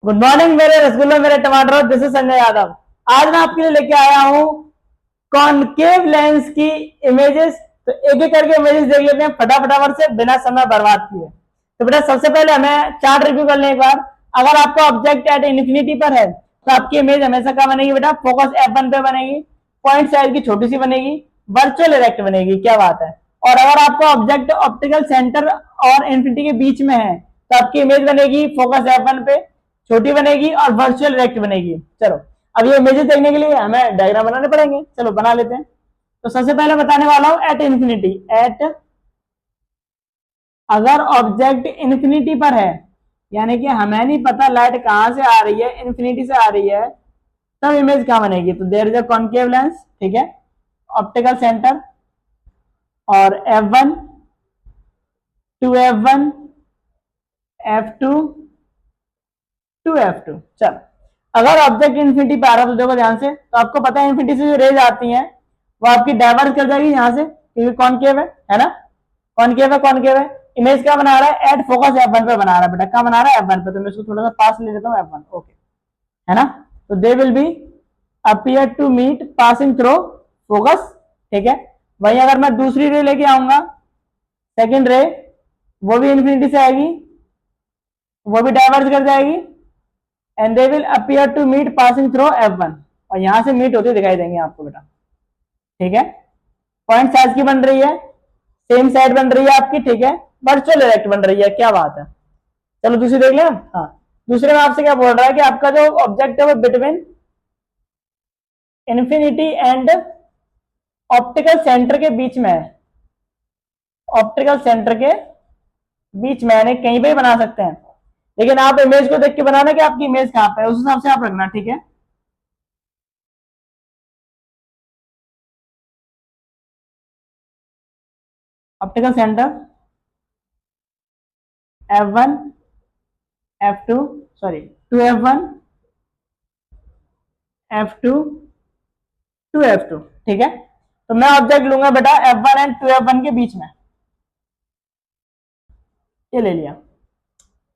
Good morning मेरे रसगुल्ले, मेरे टमाटर। This is Sanjay Yadav. आज मैं आपके लिए लेके आया हूं कॉनकेव लेंस की इमेजेस। तो एक एक करके इमेजेस देख लेते हैं फटाफट से, बिना समय बर्बाद किए। तो बेटा सबसे पहले हमें चार्ट रिव्यू कर लें एक बार। अगर आपका ऑब्जेक्ट एट इन्फिनिटी पर है तो आपकी इमेज हमेशा क्या बनेगी बेटा? फोकस F1 पे बनेगी। पॉइंट साइज की छोटी सी बनेगी, वर्चुअल इरेक्ट बनेगी। क्या बात है। और अगर आपका ऑब्जेक्ट ऑप्टिकल सेंटर और इन्फिनिटी के बीच में है तो आपकी इमेज बनेगी फोकस F1 पे, छोटी बनेगी और वर्चुअल इरेक्ट बनेगी। चलो अब ये इमेजेस देखने के लिए हमें डायग्राम बनाने पड़ेंगे। चलो बना लेते हैं। तो सबसे पहले बताने वाला हूं एट इन्फिनिटी। एट, अगर ऑब्जेक्ट इन्फिनिटी पर है, यानी कि हमें नहीं पता लाइट कहां से आ रही है, इन्फिनिटी से आ रही है, तब इमेज क्या बनेगी? तो there is a concave lens, ठीक है, ऑप्टिकल सेंटर और F1 to F1 F2 to F2। चलो अगर ऑब्जेक्ट इन्फिनिटी पे आ रहा है तो देखो ध्यान से, तो आपको पता है इन्फिनिटी से जो रेज आती हैं वो आपकी डाइवर्ज कर जाएगी यहाँ से, क्योंकि कॉनकेव है ना। कॉनकेव है। इमेज क्या बना रहा है? एट फोकस F1 पे बना रहा है बेटा। क्या बना रहा है? F1 पे। तो मैं इसको थोड़ा सा पास ले लेता हूँ F1, ओके, है ना। तो they will be appear to meet passing through focus, ठीक है। वहीं अगर मैं दूसरी रे लेके आऊंगा, सेकेंड रे, वो भी इन्फिनिटी से आएगी, वो भी डाइवर्ज कर जाएगी and they will appear to meet passing through F1, और यहां से मीट होते दिखाई देंगे आपको बेटा, ठीक है। पॉइंट साइज की बन रही है, सेम साइड बन रही है आपकी, ठीक है, वर्चुअल इरेक्ट बन रही है। क्या बात है। चलो दूसरी देख लें। हाँ, दूसरे में आपसे क्या बोल रहा है कि आपका जो ऑब्जेक्ट है वो between infinity and optical centre के बीच में है। ऑप्टिकल सेंटर के बीच में, यानी कहीं पे भी बना सकते हैं, लेकिन आप इमेज को देख के बनाना कि आपकी इमेज कहां पे है, उस हिसाब से आप रखना, ठीक है। Optical centre F1 F2, sorry, to F1 F2 to F2, ठीक है। तो मैं ऑब्जेक्ट लूंगा बेटा F1 एंड टू F1 के बीच में, ये ले लिया,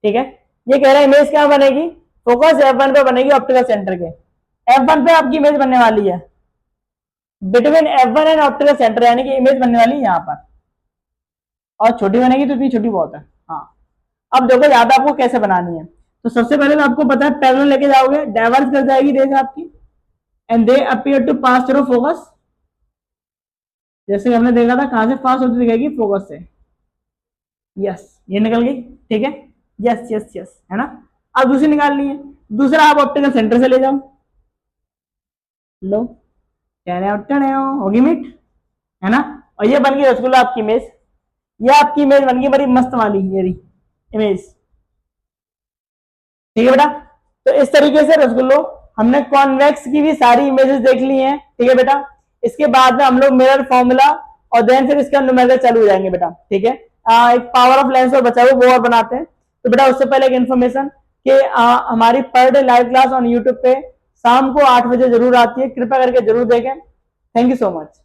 ठीक है। ये कह रहा है इमेज क्या बनेगी? फोकस F1 पे बनेगी ऑप्टिकल सेंटर के। F1 पे आपकी इमेज बनने वाली है between F1 and optical centre, यानी कि इमेज बनने वाली है यहाँ पर, और छोटी बनेगी तो इतनी छोटी बहुत है। हाँ, अब देखो याद आपको कैसे बनानी है। तो सबसे पहले तो आपको पता है पैरेलल लेके जाओगे, डाइवर्ज कर जाएगी रेज आपकी and they appear to pass through focus. जैसे हमने देखा था कहां से पास होती दिखेगी? फोकस से। यस, ये निकल गई, ठीक है। यस यस यस, है ना। अब दूसरी निकालनी है। दूसरा आप ऑप्टिकल सेंटर से ले जाओ, लो, होगी मीट, है ना। और ये बन गई रसगुल्ला आपकी इमेज। ये आपकी इमेज बन गई बड़ी मस्त वाली, ये रही इमेज, ठीक है बेटा। तो इस तरीके से रसगुल्लो हमने कॉन्वेक्स की भी सारी इमेजेस देख ली हैं, ठीक है बेटा। इसके बाद में हम लोग मिरर फॉर्मूला और देन फिर इसका न्यूमेरिकल चालू हो जाएंगे बेटा, ठीक है। एक पावर ऑफ लेंस और बचा हुआ वो और बनाते हैं। तो बेटा उससे पहले एक इन्फॉर्मेशन कि हमारी per day live class on YouTube पे शाम को 8 बजे जरूर आती है, कृपया करके जरूर देखें। Thank you so much.